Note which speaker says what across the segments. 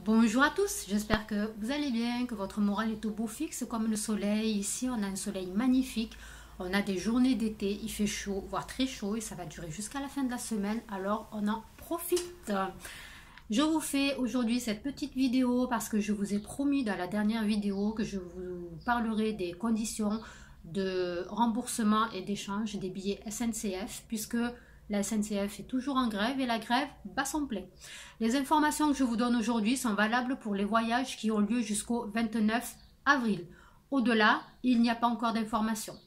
Speaker 1: Bonjour à tous, j'espère que vous allez bien, que votre morale est au beau fixe comme le soleil. Ici, on a un soleil magnifique, on a des journées d'été, il fait chaud, voire très chaud, et ça va durer jusqu'à la fin de la semaine, alors on en profite. Je vous fais aujourd'hui cette petite vidéo parce que je vous ai promis dans la dernière vidéo que je vous parlerai des conditions de remboursement et d'échange des billets SNCF, puisque la SNCF est toujours en grève et la grève bat son plein. Les informations que je vous donne aujourd'hui sont valables pour les voyages qui ont lieu jusqu'au 29 avril. Au-delà, il n'y a pas encore d'informations.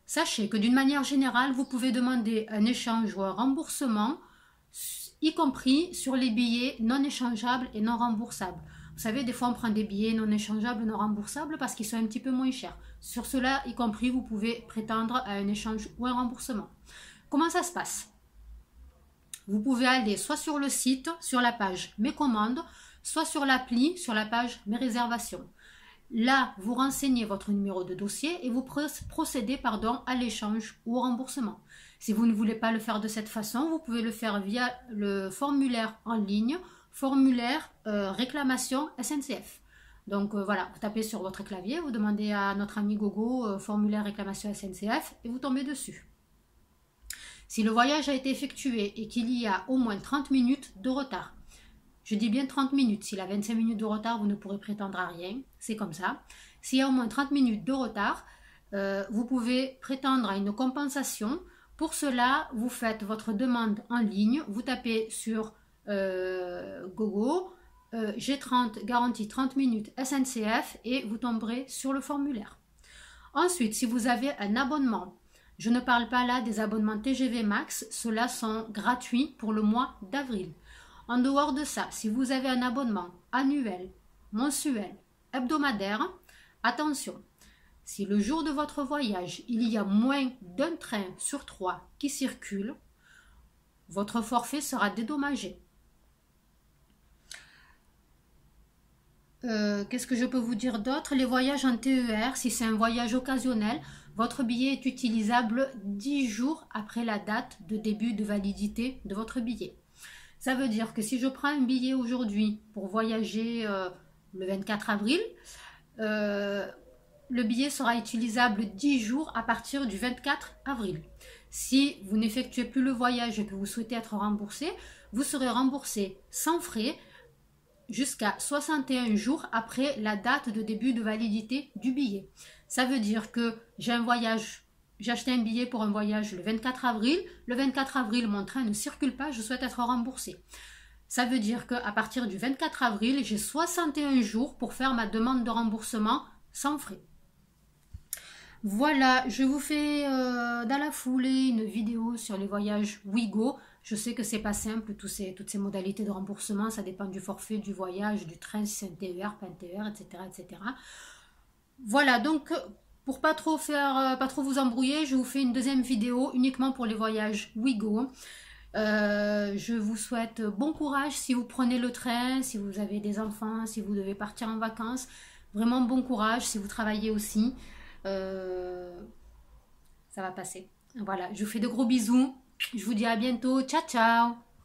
Speaker 1: Sachez que d'une manière générale, vous pouvez demander un échange ou un remboursement, y compris sur les billets non échangeables et non remboursables. Vous savez, des fois on prend des billets non échangeables, non remboursables parce qu'ils sont un petit peu moins chers. Sur cela, y compris, vous pouvez prétendre à un échange ou un remboursement. Comment ça se passe? Vous pouvez aller soit sur le site, sur la page Mes commandes, soit sur l'appli, sur la page Mes réservations. Là, vous renseignez votre numéro de dossier et vous procédez à l'échange ou au remboursement. Si vous ne voulez pas le faire de cette façon, vous pouvez le faire via le formulaire en ligne, formulaire réclamation SNCF. Donc voilà, vous tapez sur votre clavier, vous demandez à notre ami Gogo formulaire réclamation SNCF et vous tombez dessus. Si le voyage a été effectué et qu'il y a au moins 30 minutes de retard, je dis bien 30 minutes, s'il a 25 minutes de retard, vous ne pourrez prétendre à rien, c'est comme ça. S'il y a au moins 30 minutes de retard, vous pouvez prétendre à une compensation. Pour cela, vous faites votre demande en ligne, vous tapez sur Gogo, G30 garantie 30 minutes SNCF et vous tomberez sur le formulaire. Ensuite, si vous avez un abonnement, je ne parle pas là des abonnements TGV Max, ceux-là sont gratuits pour le mois d'avril. En dehors de ça, si vous avez un abonnement annuel, mensuel, hebdomadaire, attention, si le jour de votre voyage, il y a moins d'un train sur 3 qui circule, votre forfait sera dédommagé. Qu'est-ce que je peux vous dire d'autre? Les voyages en TER, si c'est un voyage occasionnel, votre billet est utilisable 10 jours après la date de début de validité de votre billet. Ça veut dire que si je prends un billet aujourd'hui pour voyager le 24 avril, le billet sera utilisable 10 jours à partir du 24 avril. Si vous n'effectuez plus le voyage et que vous souhaitez être remboursé, vous serez remboursé sans frais jusqu'à 61 jours après la date de début de validité du billet. Ça veut dire que j'ai acheté un billet pour un voyage le 24 avril. Le 24 avril, mon train ne circule pas, je souhaite être remboursé. Ça veut dire qu'à partir du 24 avril, j'ai 61 jours pour faire ma demande de remboursement sans frais. Voilà, je vous fais dans la foulée une vidéo sur les voyages Ouigo. Je sais que c'est pas simple, toutes ces modalités de remboursement, ça dépend du forfait, du voyage, du train, si c'est un TER, pas un TER, etc., etc. Voilà, donc pour pas trop vous embrouiller, je vous fais une deuxième vidéo uniquement pour les voyages Ouigo. Je vous souhaite bon courage si vous prenez le train, si vous avez des enfants, si vous devez partir en vacances. Vraiment bon courage si vous travaillez aussi. Ça va passer. Voilà, je vous fais de gros bisous. Je vous dis à bientôt. Ciao, ciao.